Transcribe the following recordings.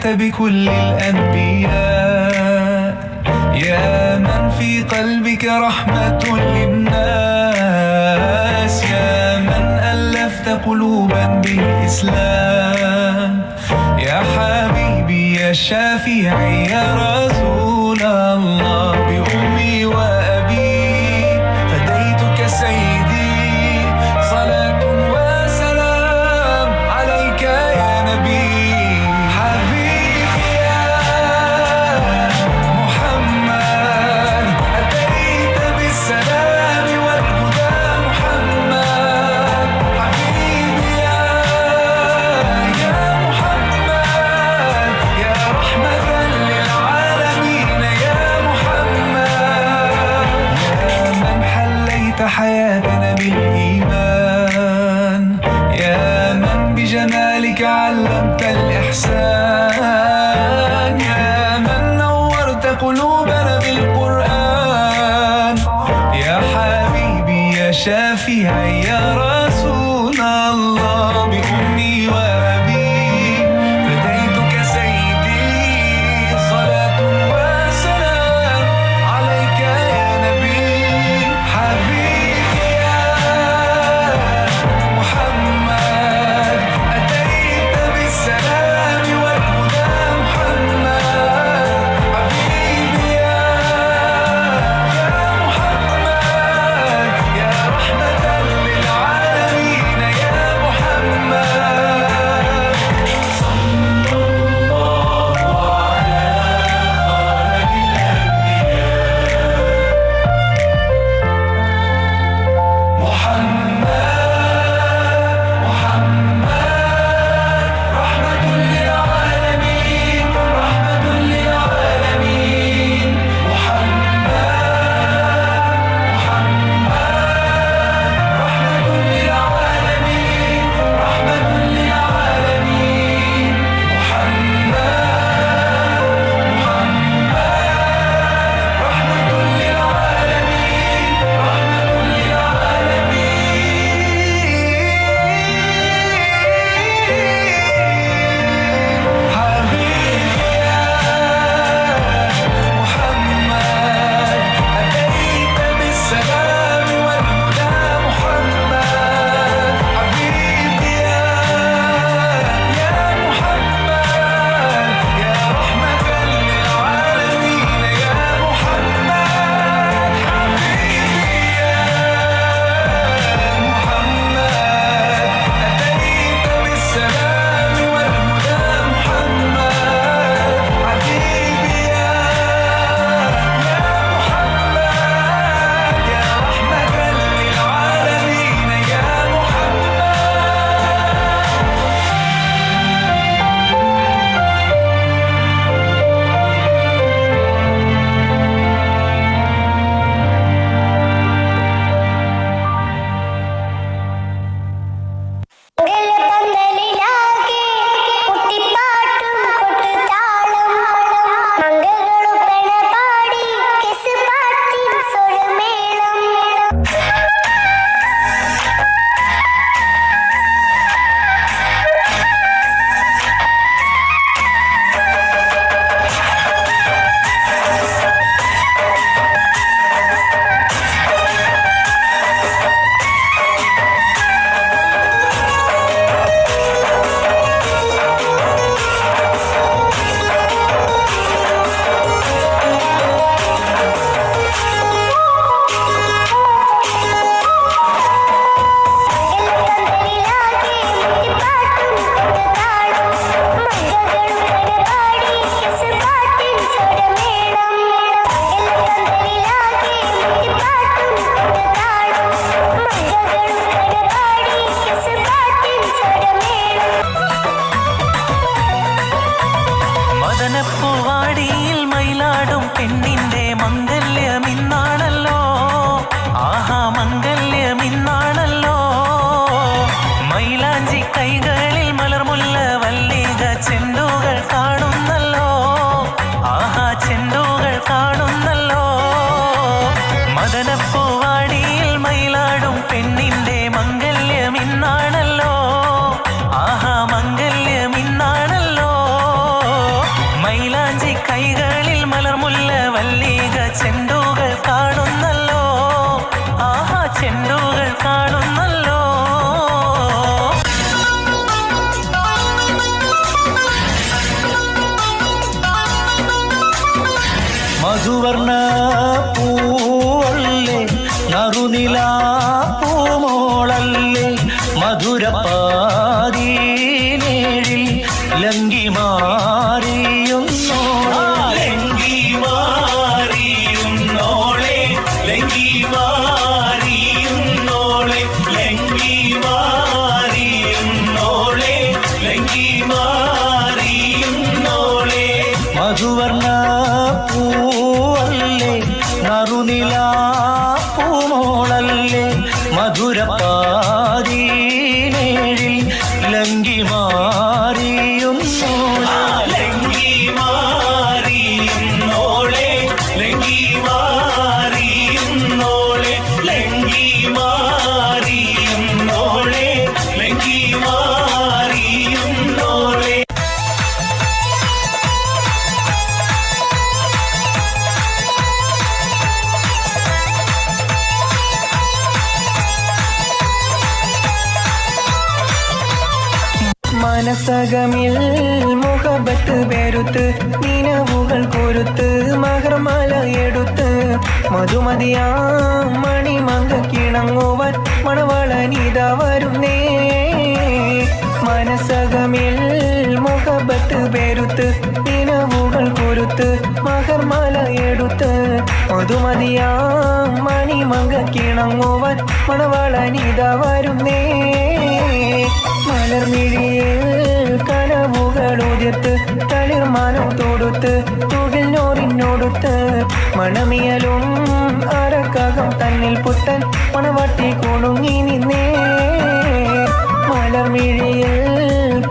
أتيت بكل الأنبياء، يا من في قلبك رحمة للناس، يا من ألفت قلوبا بالإسلام، يا حبيبي يا شافعي يا رسول الله، بأمي وأبي فديتك سيدي، صلاة وسلام عليك يا نبي. حبيبي يا محمد أتيت بالسلام والهدى محمد، حبيبي يا محمد يا رحمة للعالمين يا محمد، يا من حليت حياتنا بالإيمان، يا من بجمالك علمت الإحسان، يا من نورت قلوبنا بالقرآن، يا حبيبي يا شافعي يا رسول الله، بأمي وأبي فديتك سيدي، صلاة وسلام عليك يا نبي. حبيبي يا محمد أتيت بالسلام والهدى محمد، حبيبي يا محمد يا رحمة للعالمين يا محمد، صلى الله على خالق الأنبياء محمد رحمة للعالمين، رحمة للعالمين، محمد رحمة للعالمين، رحمة للعالمين، محمد رحمة للعالمين، رحمة للعالمين. حبيبي يا محمد أتيت بالسلام والهدى محمد، حبيبي يا محمد يا رحمة للعالمين يا محمد، حبيبي يا محمد أتيت بالسلام والهدى محمد، حبيبي يا محمد يا رحمة للعالمين يا മംഗളപന്തലിലാകെ കുട്ടിപ്പാട്ടും കൊട്ടുതാളം, മംഗളൊപ്പന പാടി കെസുപാട്ടിൻ സ്വരമേളം. മംഗളപന്തലിലാകെ കുട്ടിപ്പാട്ടും കൊട്ടുതാളം, മംഗളൊപ്പന പാടി കെസുപാട്ടിൻ സ്വരമേളം. മംഗളപന്തലിലാകെ കുട്ടിപ്പാട്ടും കൊട്ടുതാളം, മംഗളൊപ്പന പാടി കെസുപാട്ടിൻ സ്വരമേളം. മദനപ്പൂവാടിയിൽ മയിലാടും പെണ്ണിന്റെ മംഗല്യമിന്നാണല്ലോ, ആഹാ മംഗല്യമിന്നാണല്ലോ. മൈലാഞ്ചി കൈകളിൽ മലർമുല്ല വല്ലിക ചെണ്ടുകൾ കാണുന്നല്ലോ, ആഹാ ചെണ്ടുകൾ കാണുന്നല്ലോ. മദനപ്പൂവാടിയിൽ മയിലാടും പെണ്ണിന്റെ മംഗല്യമിന്നാണല്ലോ, ആഹാ മംഗല്യമിന്നാണല്ലോ. നറുനിലാ പൂമോളല്ലേ മധുരപ്പാതീനേഴിൽ ലങ്കി മാറിയുന്നോളെ ലങ്കി മാറിയുന്നോളെ ലങ്കി മാറിയുന്നോളെ ലങ്കി മാറിയുന്നോളെ ലങ്കി മാറിയുന്നോളെ മധുവർണ്ണ പൂവല്ലേ നറുനിലാ പൂമോളല്ലേ മധുരപ്പാതീനേഴിൽ ലങ്കി മാറിയുന്നോളെ ലങ്കി മാറിയുന്നോളെ ലങ്കി മാറിയുന്നോളെ ലങ്കി മാറിയുന്നോളെ ലങ്കി മാറിയുന്നോളെ മനസകമിൽ മുഹബത്ത് പെരുത്ത് നിലവുകൾ കൊരുത്ത് മഹർമാല എടുത്ത് മധുമതിയാ മണിമങ്ക കിണങ്ങുവാൻ മണവളനിത വരുന്നേ മനസകമിൽ മുഹബത്ത് പെരുത്ത് നിലവുകൾ കൊരുത്ത് മഹർമാല എടുത്ത് മധുമതിയാ മണിമങ്ക കിണങ്ങുവാൻ മണവളനിത വരുന്നേ മലർമിഴിയിൽ കനവുകൾ ഉതിർത്ത് തളിർമാനം തൊടുത്ത് തുകിൽ നോറിനോടുത്ത് മണമിയലും അരക്കകം തന്നിൽ പുത്തൻ മണവാട്ടി കുണുങ്ങി നിന്നേ മലർമിഴിയിൽ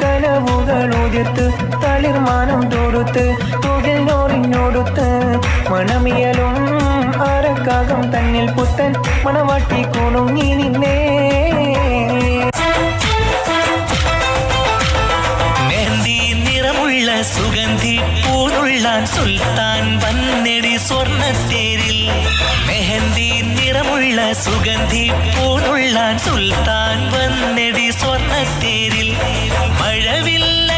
കനവുകൾ ഉതിർത്ത് തളിർമാനം തൊടുത്ത് തുകിൽ നോറിനോടുത്ത് മണമിയലും അരക്കകം തന്നിൽ പുത്തൻ മണവാട്ടി കുണുങ്ങി നിന്നേ സുഗന്ധി പൂനുള്ളാൻ സുൽത്താൻ വന്നെടി സ്വർണ്ണത്തേരിൽ മെഹന്തി നിറമുള്ള സുഗന്ധി പൂനുള്ളാൻ സുൽത്താൻ വന്നെടി സ്വർണ്ണത്തേരിൽ മഴവില്ല